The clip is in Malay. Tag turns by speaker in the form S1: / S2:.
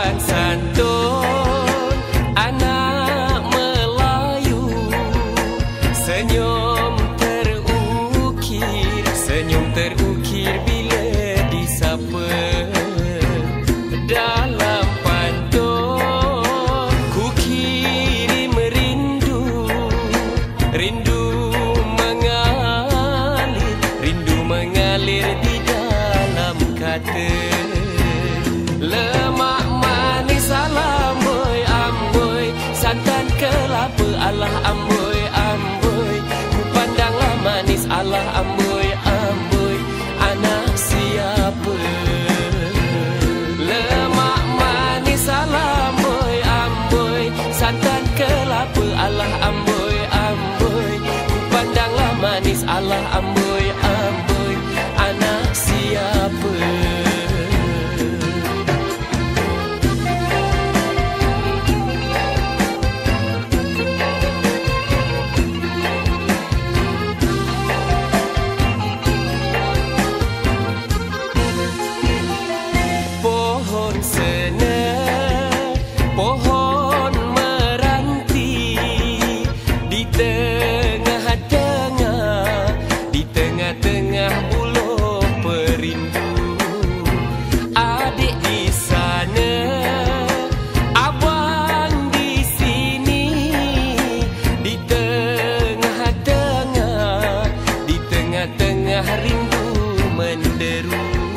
S1: sopan santun anak Melayu, senyum terukir bila disapa. Dalam pantun ku kirim rindu mengalir di dalam kata. Lemak manis amboi amboi, santan kelapa alah amboi amboi, ku pandanglah manis alah amboi amboi, anak siapa? Lemak manis amboi amboi, santan kelapa alah amboi amboi, ku pandanglah manis alah amboi amboi, anak siapa? Pohon seneh, pohon meranti, di tengah-tengah buluh perindu. Adik di sana, abang di sini, di tengah-tengah rindu menderu.